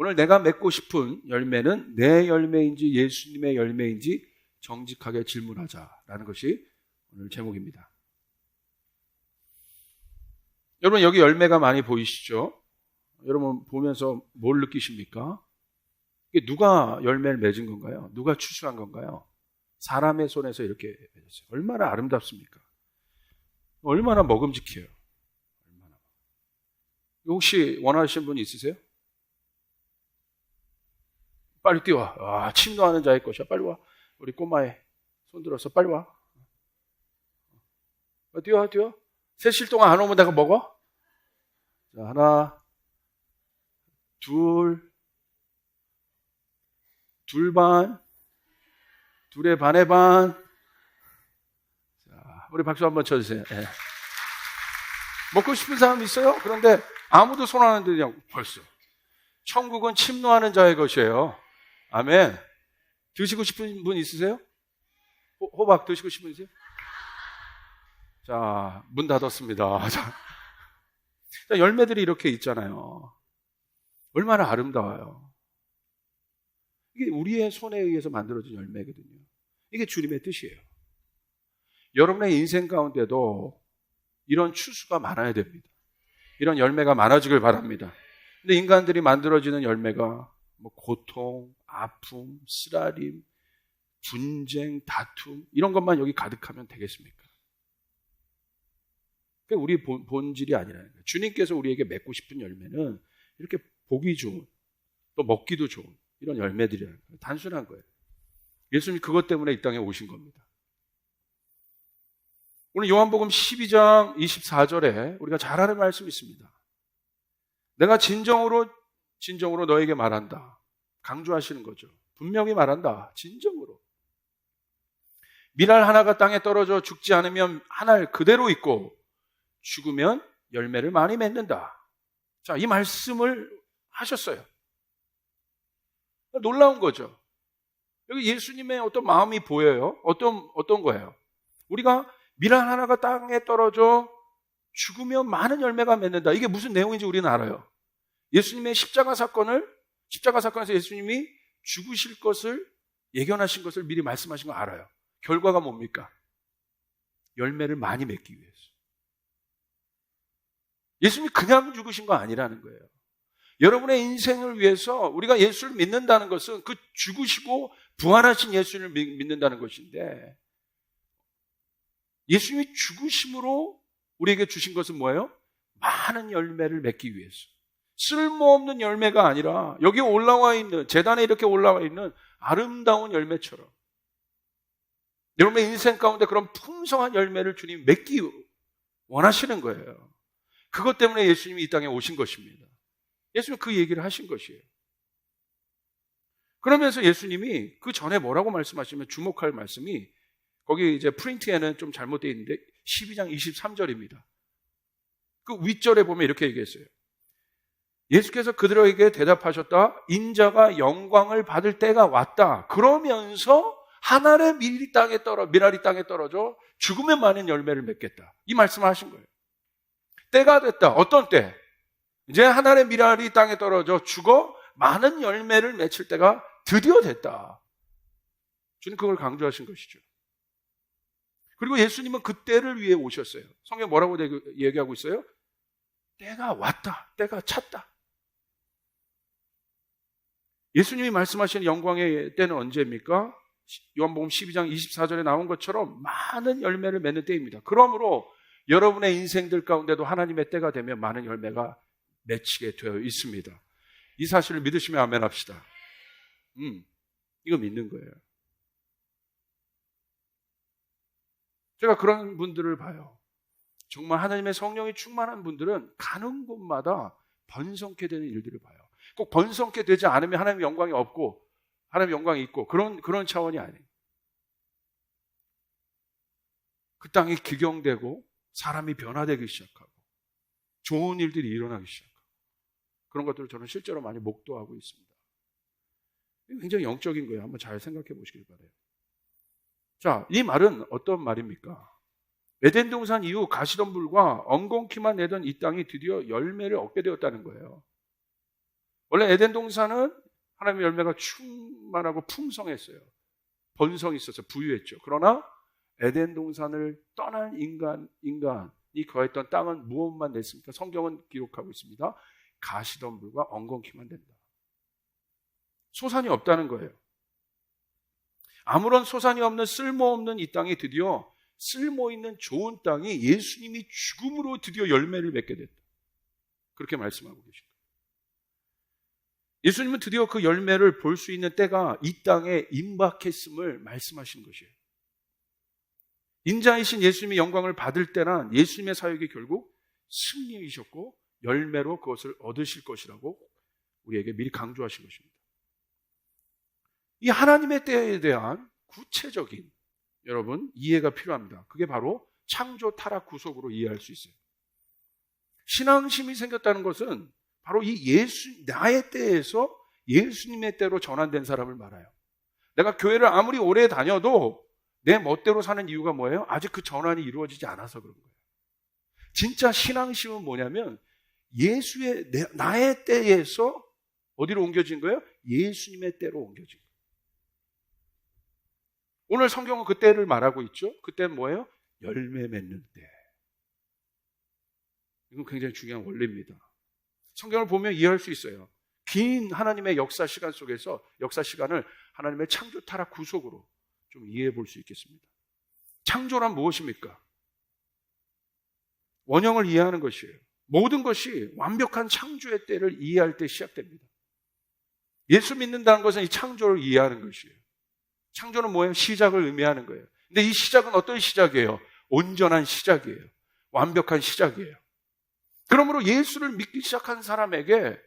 오늘 내가 맺고 싶은 열매는 내 열매인지 예수님의 열매인지 정직하게 질문하자라는 것이 오늘 제목입니다. 여러분, 여기 열매가 많이 보이시죠? 여러분 보면서 뭘 느끼십니까? 이게 누가 열매를 맺은 건가요? 누가 추수한 건가요? 사람의 손에서 이렇게 맺었어요. 얼마나 아름답습니까? 얼마나 먹음직해요. 혹시 원하시는 분 있으세요? 빨리 뛰어와. 침노하는 자의 것이야. 빨리 와. 우리 꼬마에 손 들어서 빨리 와. 뛰어. 3일 동안 안 오면 내가 먹어? 자, 하나, 둘 반, 둘의 반의 반. 자, 우리 박수 한번 쳐주세요. 네. 먹고 싶은 사람 있어요? 그런데 아무도 손 안 드냐고 벌써. 천국은 침노하는 자의 것이에요. 아멘. 드시고 싶은 분 있으세요? 호박 드시고 싶은 분 있으세요? 자, 문 닫았습니다. 자, 열매들이 이렇게 있잖아요. 얼마나 아름다워요. 이게 우리의 손에 의해서 만들어진 열매거든요. 이게 주님의 뜻이에요. 여러분의 인생 가운데도 이런 추수가 많아야 됩니다. 이런 열매가 많아지길 바랍니다. 근데 인간들이 만들어지는 열매가 뭐 고통, 아픔, 쓰라림, 분쟁, 다툼 이런 것만 여기 가득하면 되겠습니까? 그게 우리 본질이 아니라는 거예요. 주님께서 우리에게 맺고 싶은 열매는 이렇게 보기 좋은, 또 먹기도 좋은 이런 열매들이라는 거예요. 단순한 거예요. 예수님이 그것 때문에 이 땅에 오신 겁니다. 오늘 요한복음 12장 24절에 우리가 잘 아는 말씀이 있습니다. 내가 진정으로 너에게 말한다. 강조하시는 거죠. 분명히 말한다. 진정으로. 밀알 하나가 땅에 떨어져 죽지 않으면 한 알 그대로 있고 죽으면 열매를 많이 맺는다. 자, 이 말씀을 하셨어요. 놀라운 거죠. 여기 예수님의 어떤 마음이 보여요. 어떤 거예요? 우리가 밀알 하나가 땅에 떨어져 죽으면 많은 열매가 맺는다. 이게 무슨 내용인지 우리는 알아요. 예수님의 십자가 사건에서 예수님이 죽으실 것을 예견하신 것을 미리 말씀하신 거 알아요. 결과가 뭡니까? 열매를 많이 맺기 위해서. 예수님이 그냥 죽으신 거 아니라는 거예요. 여러분의 인생을 위해서 우리가 예수를 믿는다는 것은 그 죽으시고 부활하신 예수를 믿는다는 것인데, 예수님이 죽으심으로 우리에게 주신 것은 뭐예요? 많은 열매를 맺기 위해서. 쓸모없는 열매가 아니라 여기 올라와 있는, 제단에 이렇게 올라와 있는 아름다운 열매처럼 여러분의 인생 가운데 그런 풍성한 열매를 주님이 맺기 원하시는 거예요. 그것 때문에 예수님이 이 땅에 오신 것입니다. 예수님은 그 얘기를 하신 것이에요. 그러면서 예수님이 그 전에 뭐라고 말씀하시면 주목할 말씀이, 거기 이제 프린트에는 좀 잘못되어 있는데 12장 23절입니다. 그 윗절에 보면 이렇게 얘기했어요. 예수께서 그들에게 대답하셨다. 인자가 영광을 받을 때가 왔다. 그러면서 한 알의 밀알이 땅에 떨어져 죽으면 많은 열매를 맺겠다. 이 말씀을 하신 거예요. 때가 됐다. 어떤 때? 이제 한 알의 밀알이 땅에 떨어져 죽어 많은 열매를 맺힐 때가 드디어 됐다. 주님 그걸 강조하신 것이죠. 그리고 예수님은 그 때를 위해 오셨어요. 성경 뭐라고 얘기하고 있어요? 때가 왔다. 때가 찼다. 예수님이 말씀하시는 영광의 때는 언제입니까? 요한복음 12장 24절에 나온 것처럼 많은 열매를 맺는 때입니다. 그러므로 여러분의 인생들 가운데도 하나님의 때가 되면 많은 열매가 맺히게 되어 있습니다. 이 사실을 믿으시면 아멘 합시다. 이거 믿는 거예요. 제가 그런 분들을 봐요. 정말 하나님의 성령이 충만한 분들은 가는 곳마다 번성케 되는 일들을 봐요. 꼭 번성케 되지 않으면 하나님의 영광이 없고 하나님의 영광이 있고 그런 차원이 아니에요. 그 땅이 기경되고 사람이 변화되기 시작하고 좋은 일들이 일어나기 시작하고 그런 것들을 저는 실제로 많이 목도하고 있습니다. 굉장히 영적인 거예요. 한번 잘 생각해 보시길 바라요. 자, 이 말은 어떤 말입니까? 에덴 동산 이후 가시덤불과 엉겅퀴만 내던 이 땅이 드디어 열매를 얻게 되었다는 거예요. 원래 에덴 동산은 하나님의 열매가 충만하고 풍성했어요. 번성이 있어서 부유했죠. 그러나 에덴 동산을 떠난 인간이 거했던 땅은 무엇만 냈습니까? 성경은 기록하고 있습니다. 가시덤불과 엉겅퀴만 된다. 소산이 없다는 거예요. 아무런 소산이 없는 쓸모없는 이 땅이 드디어 쓸모있는 좋은 땅이 예수님이 죽음으로 드디어 열매를 맺게 됐다. 그렇게 말씀하고 계십니다. 예수님은 드디어 그 열매를 볼 수 있는 때가 이 땅에 임박했음을 말씀하신 것이에요. 인자이신 예수님의 영광을 받을 때란 예수님의 사역이 결국 승리이셨고 열매로 그것을 얻으실 것이라고 우리에게 미리 강조하신 것입니다. 이 하나님의 때에 대한 구체적인 여러분 이해가 필요합니다. 그게 바로 창조 타락 구속으로 이해할 수 있어요. 신앙심이 생겼다는 것은 바로 이 나의 때에서 예수님의 때로 전환된 사람을 말해요. 내가 교회를 아무리 오래 다녀도 내 멋대로 사는 이유가 뭐예요? 아직 그 전환이 이루어지지 않아서 그런 거예요. 진짜 신앙심은 뭐냐면 나의 때에서 어디로 옮겨진 거예요? 예수님의 때로 옮겨진 거예요. 오늘 성경은 그 때를 말하고 있죠. 그때는 뭐예요? 열매 맺는 때. 이건 굉장히 중요한 원리입니다. 성경을 보면 이해할 수 있어요. 긴 하나님의 역사 시간 속에서 역사 시간을 하나님의 창조 타락 구속으로 좀 이해해 볼 수 있겠습니다. 창조란 무엇입니까? 원형을 이해하는 것이에요. 모든 것이 완벽한 창조의 때를 이해할 때 시작됩니다. 예수 믿는다는 것은 이 창조를 이해하는 것이에요. 창조는 뭐예요? 시작을 의미하는 거예요. 근데 이 시작은 어떤 시작이에요? 온전한 시작이에요. 완벽한 시작이에요. 그러므로 예수를 믿기 시작한 사람에게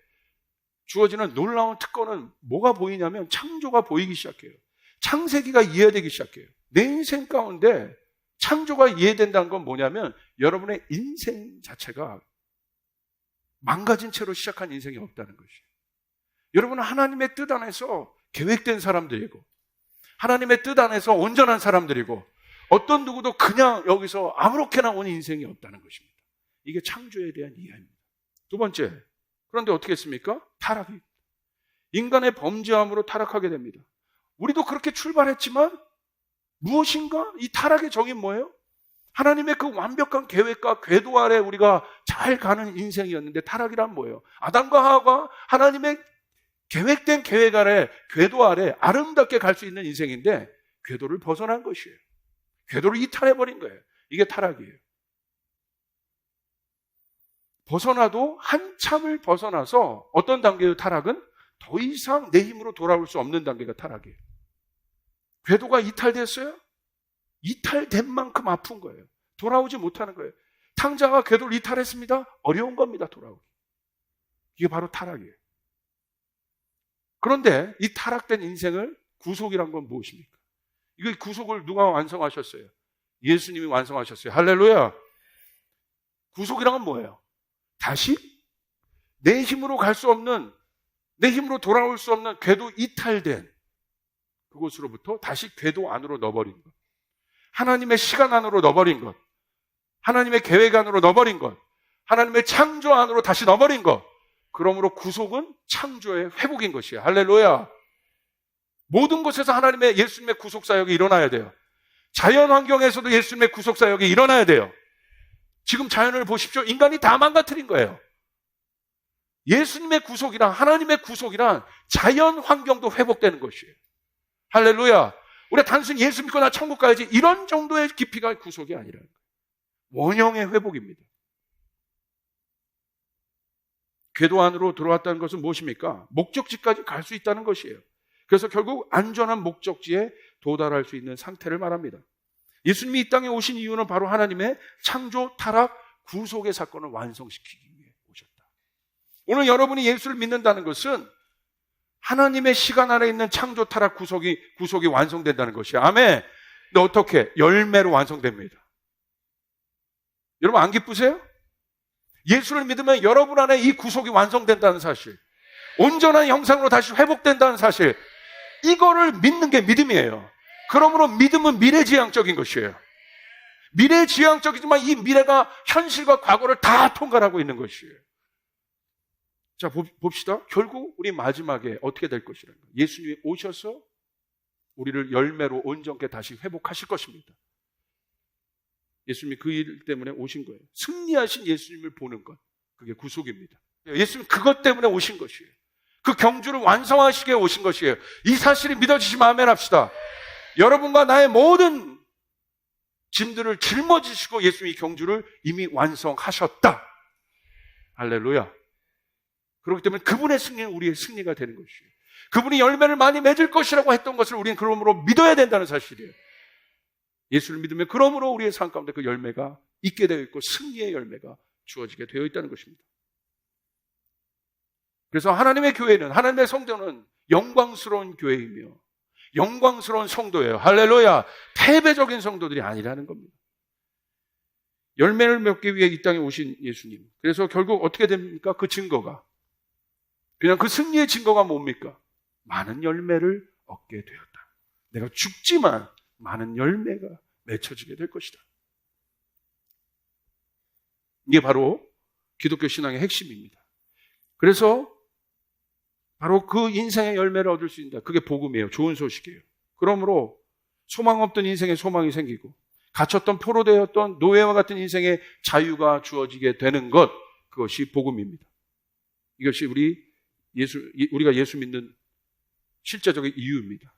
주어지는 놀라운 특권은 뭐가 보이냐면 창조가 보이기 시작해요. 창세기가 이해되기 시작해요. 내 인생 가운데 창조가 이해된다는 건 뭐냐면 여러분의 인생 자체가 망가진 채로 시작한 인생이 없다는 것이에요. 여러분은 하나님의 뜻 안에서 계획된 사람들이고 하나님의 뜻 안에서 온전한 사람들이고 어떤 누구도 그냥 여기서 아무렇게나 온 인생이 없다는 것입니다. 이게 창조에 대한 이해입니다. 두 번째, 그런데 어떻게 했습니까? 타락이. 인간의 범죄함으로 타락하게 됩니다. 우리도 그렇게 출발했지만 무엇인가? 이 타락의 정의는 뭐예요? 하나님의 그 완벽한 계획과 궤도 아래 우리가 잘 가는 인생이었는데 타락이란 뭐예요? 아담과 하와가 하나님의 계획된 계획 아래 궤도 아래 아름답게 갈 수 있는 인생인데 궤도를 벗어난 것이에요. 궤도를 이탈해버린 거예요. 이게 타락이에요. 벗어나도 한참을 벗어나서 어떤 단계의 타락은 더 이상 내 힘으로 돌아올 수 없는 단계가 타락이에요. 궤도가 이탈됐어요? 이탈된 만큼 아픈 거예요. 돌아오지 못하는 거예요. 탕자가 궤도를 이탈했습니다. 어려운 겁니다. 돌아오기. 이게 바로 타락이에요. 그런데 이 타락된 인생을 구속이란 건 무엇입니까? 이거 구속을 누가 완성하셨어요? 예수님이 완성하셨어요. 할렐루야. 구속이란 건 뭐예요? 다시 내 힘으로 갈 수 없는, 내 힘으로 돌아올 수 없는 궤도 이탈된 그곳으로부터 다시 궤도 안으로 넣어버린 것. 하나님의 시간 안으로 넣어버린 것. 하나님의 계획 안으로 넣어버린 것. 하나님의 창조 안으로 다시 넣어버린 것. 그러므로 구속은 창조의 회복인 것이에요. 할렐루야. 모든 곳에서 하나님의 예수님의 구속사역이 일어나야 돼요. 자연 환경에서도 예수님의 구속사역이 일어나야 돼요. 지금 자연을 보십시오. 인간이 다 망가뜨린 거예요. 예수님의 구속이란, 하나님의 구속이란 자연 환경도 회복되는 것이에요. 할렐루야. 우리가 단순히 예수 믿고 나 천국 가야지 이런 정도의 깊이가 구속이 아니라는 거예요. 원형의 회복입니다. 궤도 안으로 들어왔다는 것은 무엇입니까? 목적지까지 갈 수 있다는 것이에요. 그래서 결국 안전한 목적지에 도달할 수 있는 상태를 말합니다. 예수님이 이 땅에 오신 이유는 바로 하나님의 창조, 타락, 구속의 사건을 완성시키기 위해 오셨다. 오늘 여러분이 예수를 믿는다는 것은 하나님의 시간 안에 있는 창조, 타락, 구속이 완성된다는 것이에요. 아멘. 근데 어떻게? 열매로 완성됩니다. 여러분 안 기쁘세요? 예수를 믿으면 여러분 안에 이 구속이 완성된다는 사실, 온전한 형상으로 다시 회복된다는 사실, 이거를 믿는 게 믿음이에요. 그러므로 믿음은 미래지향적인 것이에요. 미래지향적이지만 이 미래가 현실과 과거를 다 통과하고 있는 것이에요. 자, 봅시다. 결국 우리 마지막에 어떻게 될 것이라는 거예요. 예수님이 오셔서 우리를 열매로 온전케 다시 회복하실 것입니다. 예수님이 그 일 때문에 오신 거예요. 승리하신 예수님을 보는 것, 그게 구속입니다. 예수님 그것 때문에 오신 것이에요. 그 경주를 완성하시게 오신 것이에요. 이 사실이 믿어지시면 아멘 합시다. 여러분과 나의 모든 짐들을 짊어지시고 예수님이 경주를 이미 완성하셨다. 할렐루야. 그렇기 때문에 그분의 승리는 우리의 승리가 되는 것이에요. 그분이 열매를 많이 맺을 것이라고 했던 것을 우리는 그러므로 믿어야 된다는 사실이에요. 예수를 믿으면 그러므로 우리의 삶 가운데 그 열매가 있게 되어 있고 승리의 열매가 주어지게 되어 있다는 것입니다. 그래서 하나님의 교회는, 하나님의 성도는 영광스러운 교회이며 영광스러운 성도예요. 할렐루야. 패배적인 성도들이 아니라는 겁니다. 열매를 맺기 위해 이 땅에 오신 예수님. 그래서 결국 어떻게 됩니까? 그 증거가. 그냥 그 승리의 증거가 뭡니까? 많은 열매를 얻게 되었다. 내가 죽지만 많은 열매가 맺혀지게 될 것이다. 이게 바로 기독교 신앙의 핵심입니다. 그래서 바로 그 인생의 열매를 얻을 수 있다. 그게 복음이에요. 좋은 소식이에요. 그러므로 소망 없던 인생에 소망이 생기고 갇혔던 포로되었던 노예와 같은 인생의 자유가 주어지게 되는 것, 그것이 복음입니다. 이것이 우리가 예수 믿는 실제적인 이유입니다.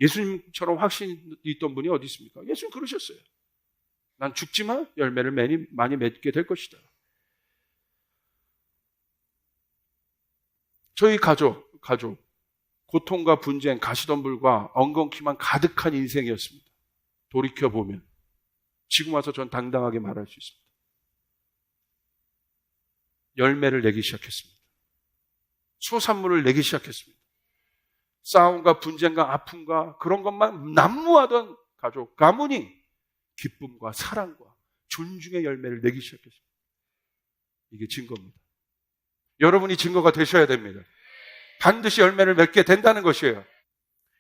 예수님처럼 확신이 있던 분이 어디 있습니까? 예수님 그러셨어요. 난 죽지만 열매를 많이 맺게 될 것이다. 저희 가족, 고통과 분쟁, 가시덤불과 엉겅퀴만 가득한 인생이었습니다. 돌이켜보면 지금 와서 전 당당하게 말할 수 있습니다. 열매를 내기 시작했습니다. 소산물을 내기 시작했습니다. 싸움과 분쟁과 아픔과 그런 것만 난무하던 가족, 가문이 기쁨과 사랑과 존중의 열매를 내기 시작했습니다. 이게 증거입니다. 여러분이 증거가 되셔야 됩니다. 반드시 열매를 맺게 된다는 것이에요.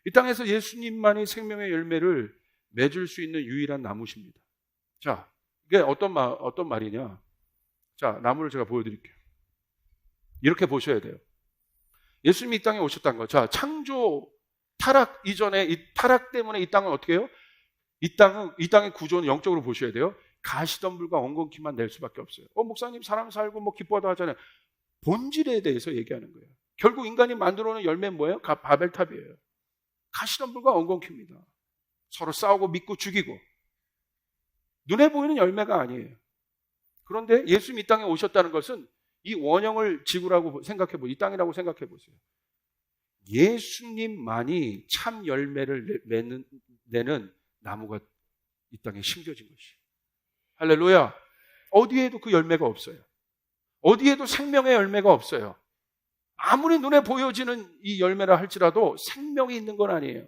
이 땅에서 예수님만이 생명의 열매를 맺을 수 있는 유일한 나무십니다. 자, 이게 어떤 말이냐? 자, 나무를 제가 보여드릴게요. 이렇게 보셔야 돼요. 예수님이 이 땅에 오셨다는 거. 자, 창조 타락 이전에 이 타락 때문에 이 땅은 어떻게 해요? 이 땅의 구조는 영적으로 보셔야 돼요. 가시덤불과 엉겅퀴만 낼 수밖에 없어요. 목사님 사람 살고 뭐 기뻐하다 하잖아요. 본질에 대해서 얘기하는 거예요. 결국 인간이 만들어오는 열매는 뭐예요? 바벨탑이에요. 가시덤불과 엉겅퀴입니다. 서로 싸우고 믿고 죽이고. 눈에 보이는 열매가 아니에요. 그런데 예수님이 이 땅에 오셨다는 것은 이 원형을 지구라고 생각해 보세요. 이 땅이라고 생각해 보세요. 예수님만이 참 열매를 내는 나무가 이 땅에 심겨진 것이에요. 할렐루야. 어디에도 그 열매가 없어요. 어디에도 생명의 열매가 없어요. 아무리 눈에 보여지는 이 열매라 할지라도 생명이 있는 건 아니에요.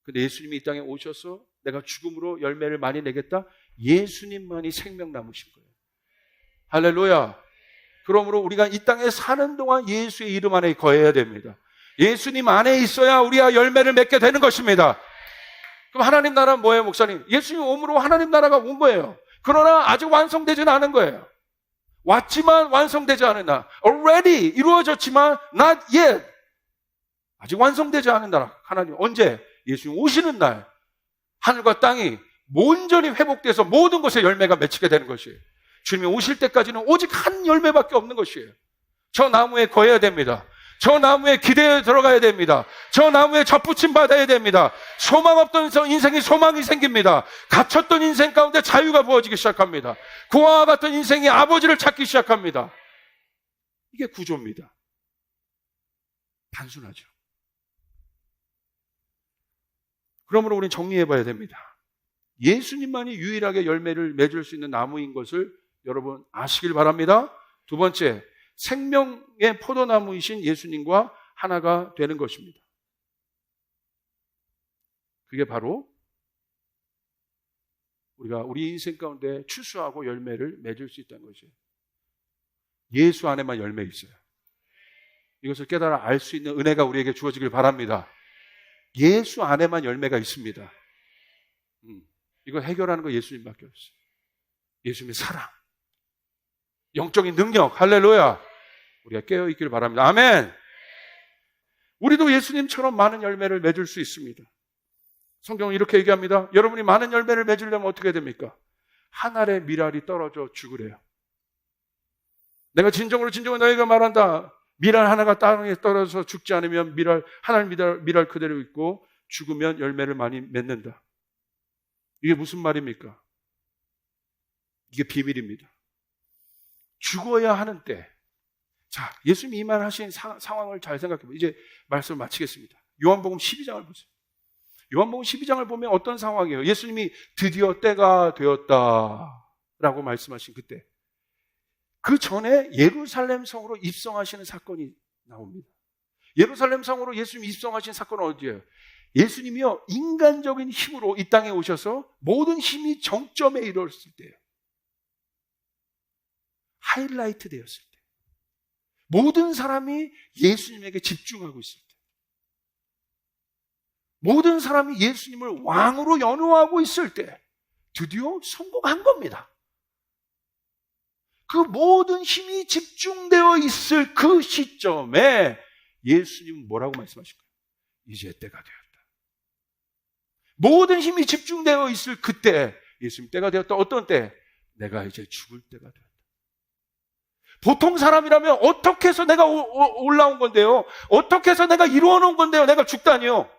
근데 예수님이 이 땅에 오셔서 내가 죽음으로 열매를 많이 내겠다? 예수님만이 생명나무신 거예요. 할렐루야. 그러므로 우리가 이 땅에 사는 동안 예수의 이름 안에 거해야 됩니다. 예수님 안에 있어야 우리가 열매를 맺게 되는 것입니다. 그럼 하나님 나라는 뭐예요, 목사님? 예수님 오므로 하나님 나라가 온 거예요. 그러나 아직 완성되지는 않은 거예요. 왔지만 완성되지 않은 나라. Already 이루어졌지만 not yet. 아직 완성되지 않은 나라. 하나님 언제? 예수님 오시는 날 하늘과 땅이 온전히 회복돼서 모든 것에 열매가 맺히게 되는 것이에요. 주님이 오실 때까지는 오직 한 열매밖에 없는 것이에요. 저 나무에 거해야 됩니다. 저 나무에 기대에 들어가야 됩니다. 저 나무에 접붙임 받아야 됩니다. 소망 없던 인생이 소망이 생깁니다. 갇혔던 인생 가운데 자유가 부어지기 시작합니다. 고아와 같은 인생이 아버지를 찾기 시작합니다. 이게 구조입니다. 단순하죠. 그러므로 우리는 정리해 봐야 됩니다. 예수님만이 유일하게 열매를 맺을 수 있는 나무인 것을 여러분 아시길 바랍니다. 두 번째, 생명의 포도나무이신 예수님과 하나가 되는 것입니다. 그게 바로 우리가 우리 인생 가운데 추수하고 열매를 맺을 수 있다는 것이에요. 예수 안에만 열매 있어요. 이것을 깨달아 알 수 있는 은혜가 우리에게 주어지길 바랍니다. 예수 안에만 열매가 있습니다. 이걸 해결하는 거 예수님밖에 없어요. 예수님의 사랑, 영적인 능력, 할렐루야. 우리가 깨어있길 바랍니다. 아멘! 우리도 예수님처럼 많은 열매를 맺을 수 있습니다. 성경은 이렇게 얘기합니다. 여러분이 많은 열매를 맺으려면 어떻게 됩니까? 한 알의 밀알이 떨어져 죽으래요. 내가 진정으로 너희가 말한다. 밀알 하나가 땅에 떨어져서 죽지 않으면 한 알 밀알 그대로 있고 죽으면 열매를 많이 맺는다. 이게 무슨 말입니까? 이게 비밀입니다. 죽어야 하는 때. 자, 예수님이 이 말 하신 상황을 잘 생각해보세요. 이제 말씀을 마치겠습니다. 요한복음 12장을 보세요. 요한복음 12장을 보면 어떤 상황이에요? 예수님이 드디어 때가 되었다라고 말씀하신 그때. 그 전에 예루살렘 성으로 입성하시는 사건이 나옵니다. 예루살렘 성으로 예수님이 입성하신 사건은 어디예요? 예수님이요, 인간적인 힘으로 이 땅에 오셔서 모든 힘이 정점에 이르렀을 때예요. 하이라이트 되었을 때. 모든 사람이 예수님에게 집중하고 있을 때. 모든 사람이 예수님을 왕으로 연호하고 있을 때 드디어 성공한 겁니다. 그 모든 힘이 집중되어 있을 그 시점에 예수님은 뭐라고 말씀하실까요? 이제 때가 되었다. 모든 힘이 집중되어 있을 그때 예수님 때가 되었다. 어떤 때? 내가 이제 죽을 때가 되었다. 보통 사람이라면 어떻게 해서 내가 올라온 건데요? 어떻게 해서 내가 이루어 놓은 건데요? 내가 죽다니요?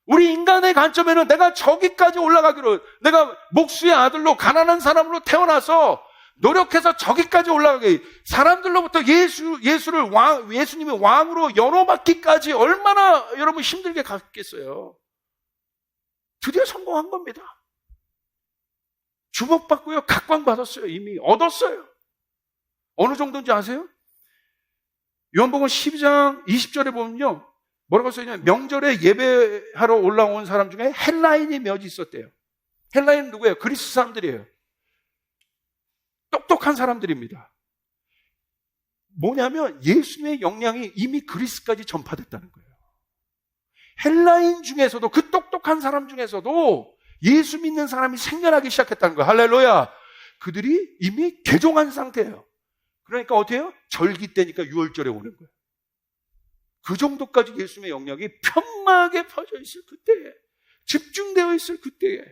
우리 인간의 관점에는 내가 저기까지 올라가기로, 내가 목수의 아들로 가난한 사람으로 태어나서 노력해서 저기까지 올라가기, 사람들로부터 예수님이 왕으로 연호받기까지 얼마나 여러분 힘들게 갔겠어요. 드디어 성공한 겁니다. 주목받고요, 각광받았어요. 이미 얻었어요. 어느 정도인지 아세요? 요한복음 12장 20절에 보면요, 뭐라고 써있냐면 명절에 예배하러 올라온 사람 중에 헬라인이 몇 있었대요. 헬라인은 누구예요? 그리스 사람들이에요. 똑똑한 사람들입니다. 뭐냐면 예수님의 영향이 이미 그리스까지 전파됐다는 거예요. 헬라인 중에서도, 그 똑똑한 사람 중에서도 예수 믿는 사람이 생겨나기 시작했다는 거예요. 할렐루야. 그들이 이미 개종한 상태예요. 그러니까 어떻게 해요? 절기 때니까 6월절에 오는 거예요. 그 정도까지 예수님의 영향이 편하게 퍼져 있을 그때에, 집중되어 있을 그때에,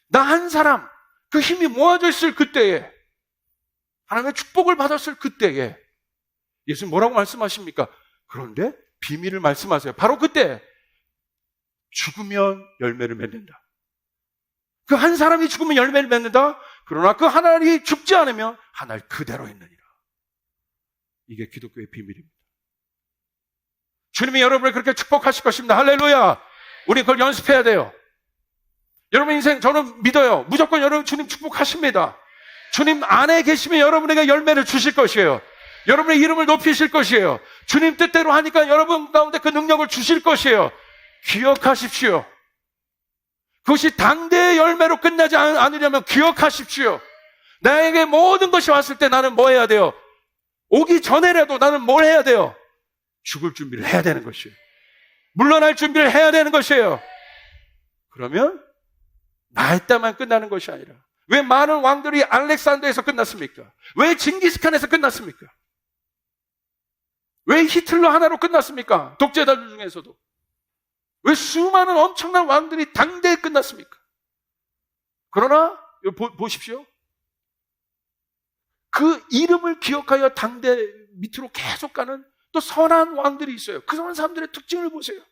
나 한 사람, 그 힘이 모아져 있을 그때에, 하나님의 축복을 받았을 그때에 예수님 뭐라고 말씀하십니까? 그런데 비밀을 말씀하세요. 바로 그때 죽으면 열매를 맺는다. 그 한 사람이 죽으면 열매를 맺는다. 그러나 그 한 알이 죽지 않으면 한 알 그대로 있느니라. 이게 기독교의 비밀입니다. 주님이 여러분을 그렇게 축복하실 것입니다. 할렐루야. 우리 그걸 연습해야 돼요. 여러분 인생 저는 믿어요. 무조건 여러분 주님 축복하십니다. 주님 안에 계시면 여러분에게 열매를 주실 것이에요. 여러분의 이름을 높이실 것이에요. 주님 뜻대로 하니까 여러분 가운데 그 능력을 주실 것이에요. 기억하십시오. 그것이 당대의 열매로 끝나지 않으려면 기억하십시오. 나에게 모든 것이 왔을 때 나는 뭐 해야 돼요? 오기 전에라도 나는 뭘 해야 돼요? 죽을 준비를 해야 되는 것이에요. 물러날 준비를 해야 되는 것이에요. 그러면 나의 때만 끝나는 것이 아니라, 왜 많은 왕들이 알렉산더에서 끝났습니까? 왜 징기스칸에서 끝났습니까? 왜 히틀러 하나로 끝났습니까? 독재자들 중에서도. 왜 수많은 엄청난 왕들이 당대에 끝났습니까? 그러나 보십시오. 그 이름을 기억하여 당대 밑으로 계속 가는 또 선한 왕들이 있어요. 그 선한 사람들의 특징을 보세요.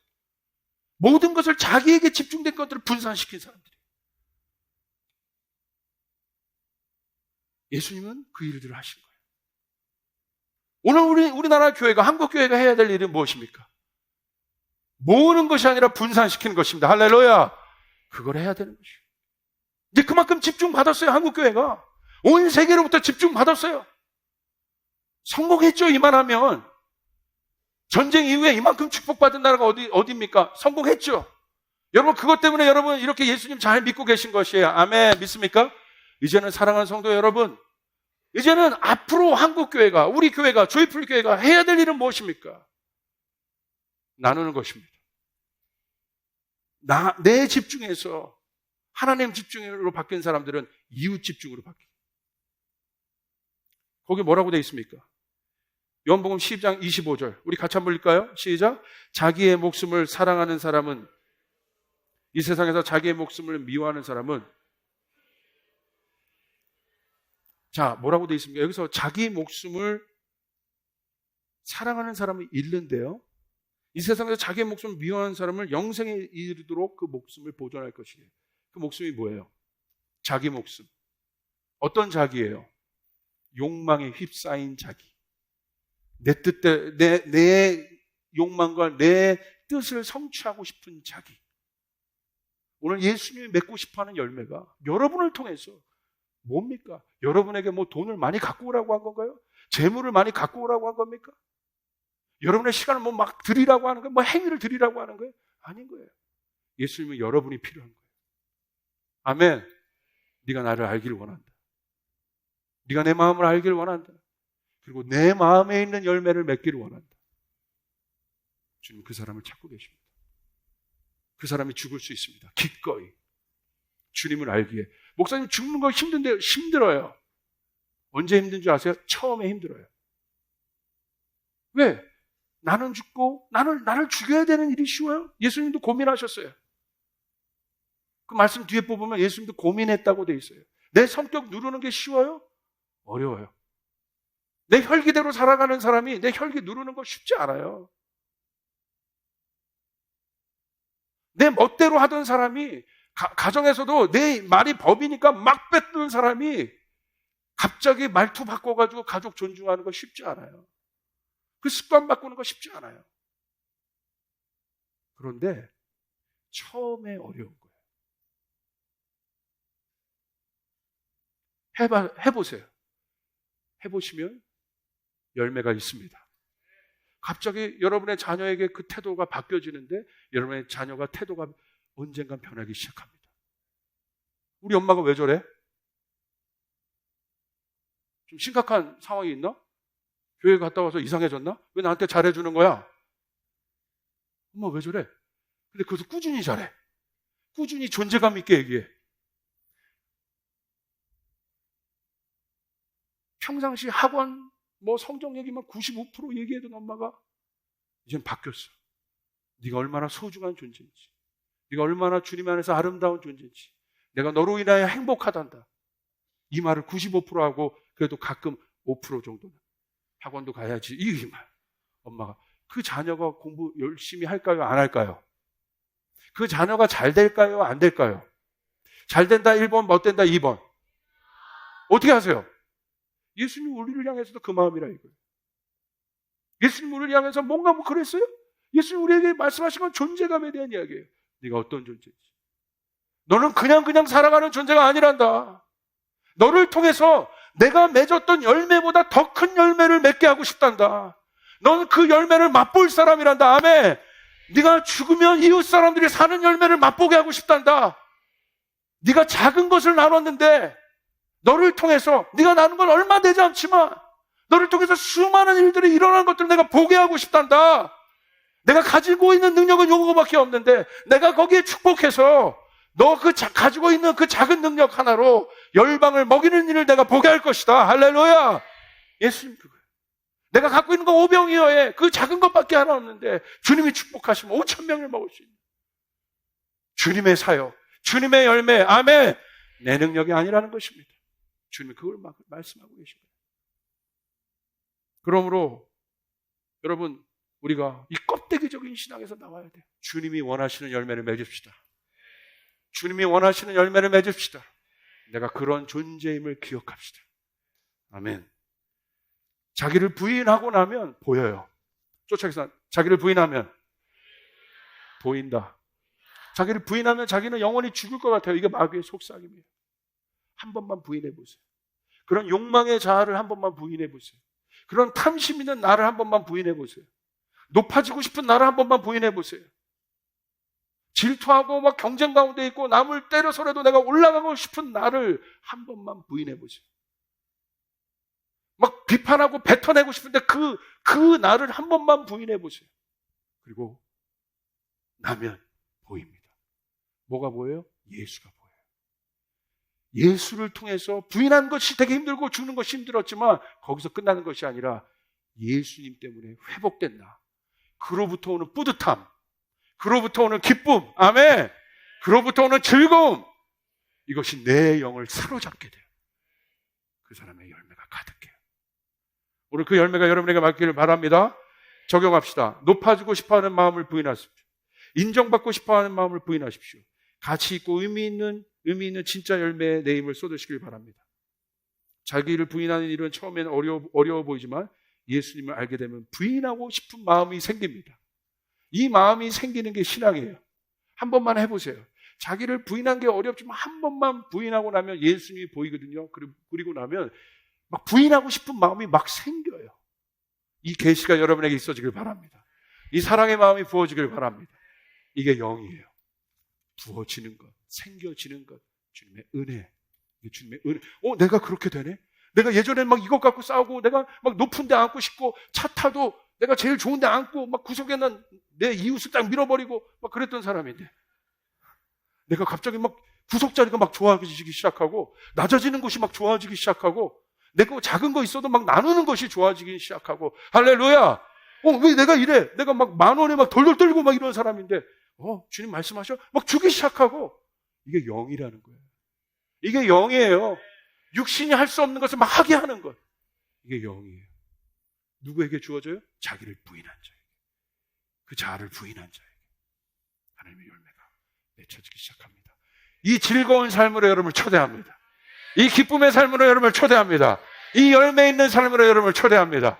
모든 것을 자기에게 집중된 것들을 분산시킨 사람들이. 예수님은 그 일들을 하신 거예요. 오늘 우리나라 교회가, 한국 교회가 해야 될 일은 무엇입니까? 모으는 것이 아니라 분산시키는 것입니다. 할렐루야. 그걸 해야 되는 것이에요. 이제 그만큼 집중받았어요. 한국 교회가 온 세계로부터 집중받았어요. 성공했죠. 이만하면. 전쟁 이후에 이만큼 축복받은 나라가 어디입니까? 성공했죠. 여러분, 그것 때문에 여러분 이렇게 예수님 잘 믿고 계신 것이에요. 아멘. 믿습니까? 이제는 사랑하는 성도 여러분, 이제는 앞으로 한국교회가, 우리 교회가, 조이풀 교회가 해야 될 일은 무엇입니까? 나누는 것입니다. 내 집중에서 하나님 집중으로 바뀐 사람들은 이웃 집중으로 바뀌어요. 거기 뭐라고 되어 있습니까? 요한복음 12장 25절. 우리 같이 한번 읽을까요? 시작. 자기의 목숨을 사랑하는 사람은, 이 세상에서 자기의 목숨을 미워하는 사람은, 자, 뭐라고 되어 있습니까? 여기서 자기 목숨을 사랑하는 사람을 잃는데요, 이 세상에서 자기의 목숨을 미워하는 사람을 영생에 이르도록 그 목숨을 보존할 것이에요. 그 목숨이 뭐예요? 자기 목숨. 어떤 자기예요? 욕망에 휩싸인 자기. 내 뜻대, 내 욕망과 내 뜻을 성취하고 싶은 자기. 오늘 예수님이 맺고 싶어하는 열매가 여러분을 통해서 뭡니까? 여러분에게 뭐 돈을 많이 갖고 오라고 한 건가요? 재물을 많이 갖고 오라고 한 겁니까? 여러분의 시간을 뭐 막 드리라고 하는 거예요? 뭐 행위를 드리라고 하는 거예요? 아닌 거예요. 예수님은 여러분이 필요한 거예요. 아멘. 네가 나를 알기를 원한다. 네가 내 마음을 알기를 원한다. 그리고 내 마음에 있는 열매를 맺기를 원한다. 주님 그 사람을 찾고 계십니다. 그 사람이 죽을 수 있습니다. 기꺼이. 주님을 알기에. 목사님 죽는 거 힘든데 힘들어요. 언제 힘든 줄 아세요? 처음에 힘들어요. 왜? 나는 죽고 나를 죽여야 되는 일이 쉬워요? 예수님도 고민하셨어요. 그 말씀 뒤에 뽑으면 예수님도 고민했다고 돼 있어요. 내 성격 누르는 게 쉬워요? 어려워요. 내 혈기대로 살아가는 사람이 내 혈기 누르는 거 쉽지 않아요. 내 멋대로 하던 사람이 가정에서도 내 말이 법이니까 막 뱉는 사람이 갑자기 말투 바꿔가지고 가족 존중하는 거 쉽지 않아요. 그 습관 바꾸는 거 쉽지 않아요. 그런데 처음에 어려운 거예요. 해보세요. 해보시면 열매가 있습니다. 갑자기 여러분의 자녀에게 그 태도가 바뀌어지는데 여러분의 자녀가 태도가 언젠간 변하기 시작합니다. 우리 엄마가 왜 저래? 좀 심각한 상황이 있나? 교회 갔다 와서 이상해졌나? 왜 나한테 잘해주는 거야? 엄마 왜 저래? 근데 그것도 꾸준히 잘해. 꾸준히 존재감 있게 얘기해. 평상시 학원 뭐 성적 얘기만 95% 얘기해던 엄마가 이젠 바뀌었어. 네가 얼마나 소중한 존재인지, 네가 얼마나 주님 안에서 아름다운 존재인지, 내가 너로 인하여 행복하단다. 이 말을 95% 하고 그래도 가끔 5% 정도는 학원도 가야지. 이 말. 엄마가. 그 자녀가 공부 열심히 할까요? 안 할까요? 그 자녀가 잘 될까요? 안 될까요? 잘 된다 1번, 못 된다 2번. 어떻게 하세요? 예수님 우리를 향해서도 그 마음이라 이거예요. 예수님 우리를 향해서 뭔가 뭐 그랬어요? 예수님 우리에게 말씀하신 건 존재감에 대한 이야기예요. 네가 어떤 존재인지. 너는 그냥 살아가는 존재가 아니란다. 너를 통해서 내가 맺었던 열매보다 더 큰 열매를 맺게 하고 싶단다. 너는 그 열매를 맛볼 사람이란다. 아멘. 네가 죽으면 이웃 사람들이 사는 열매를 맛보게 하고 싶단다. 네가 작은 것을 나눴는데 너를 통해서 네가 나눈 건 얼마 되지 않지만 너를 통해서 수많은 일들이 일어나는 것들을 내가 보게 하고 싶단다. 내가 가지고 있는 능력은 요거밖에 없는데 내가 거기에 축복해서 너 가지고 있는 그 작은 능력 하나로 열방을 먹이는 일을 내가 보게 할 것이다. 할렐루야. 예수님 그거예요. 내가 갖고 있는 거 오병이어에 그 작은 것밖에 하나 없는데 주님이 축복하시면 5,000명을 먹을 수 있는 주님의 사역, 주님의 열매. 아멘. 내 능력이 아니라는 것입니다. 주님이 그걸 말씀하고 계십니다. 그러므로 여러분 우리가 이 껍데기적인 신앙에서 나와야 돼요. 주님이 원하시는 열매를 맺읍시다. 주님이 원하시는 열매를 맺읍시다. 내가 그런 존재임을 기억합시다. 아멘. 자기를 부인하고 나면 보여요. 쫓아가서 자기를 부인하면 보인다. 자기를 부인하면 자기는 영원히 죽을 것 같아요. 이게 마귀의 속삭임이에요. 한 번만 부인해 보세요. 그런 욕망의 자아를 한 번만 부인해 보세요. 그런 탐심 있는 나를 한 번만 부인해 보세요. 높아지고 싶은 나를 한 번만 부인해 보세요. 질투하고 막 경쟁 가운데 있고 남을 때려서라도 내가 올라가고 싶은 나를 한 번만 부인해 보세요. 막 비판하고 뱉어내고 싶은데 그 나를 한 번만 부인해 보세요. 그리고 나면 보입니다. 뭐가 보여요? 예수가 보여요. 예수를 통해서 부인하는 것이 되게 힘들고 죽는 것이 힘들었지만 거기서 끝나는 것이 아니라 예수님 때문에 회복된다. 그로부터 오는 뿌듯함, 그로부터 오는 기쁨, 아멘. 그로부터 오는 즐거움, 이것이 내 영을 사로잡게 돼요. 그 사람의 열매가 가득해요. 오늘 그 열매가 여러분에게 맞기를 바랍니다. 적용합시다. 높아지고 싶어하는 마음을 부인하십시오. 인정받고 싶어하는 마음을 부인하십시오. 가치 있고 의미 있는 진짜 열매에 내 힘을 쏟으시길 바랍니다. 자기를 부인하는 일은 처음에는 어려워 보이지만 예수님을 알게 되면 부인하고 싶은 마음이 생깁니다. 이 마음이 생기는 게 신앙이에요. 한 번만 해보세요. 자기를 부인한 게 어렵지만 한 번만 부인하고 나면 예수님이 보이거든요. 그리고 나면 막 부인하고 싶은 마음이 막 생겨요. 이 계시가 여러분에게 있어지길 바랍니다. 이 사랑의 마음이 부어지길 바랍니다. 이게 영이에요. 부어지는 것, 생겨지는 것, 주님의 은혜. 주님의 은혜. 내가 그렇게 되네? 내가 예전에 막 이것 갖고 싸우고, 내가 막 높은 데 앉고 싶고, 차 타도 내가 제일 좋은 데 앉고, 막 구석에는 내 이웃을 딱 밀어버리고, 막 그랬던 사람인데, 내가 갑자기 막 구석자리가 막 좋아지기 시작하고, 낮아지는 것이 막 좋아지기 시작하고, 내가 작은 거 있어도 막 나누는 것이 좋아지기 시작하고, 할렐루야! 왜 내가 이래? 내가 막 10,000원에 막 돌돌 떨고 막 이런 사람인데, 주님 말씀하셔? 막 주기 시작하고, 이게 영이라는 거예요. 이게 영이에요. 육신이 할 수 없는 것을 막 하게 하는 것. 이게 영이에요. 누구에게 주어져요? 자기를 부인한 자에게. 그 자아를 부인한 자에게. 하나님의 열매가 맺혀지기 시작합니다. 이 즐거운 삶으로 여러분을 초대합니다. 이 기쁨의 삶으로 여러분을 초대합니다. 이 열매 있는 삶으로 여러분을 초대합니다.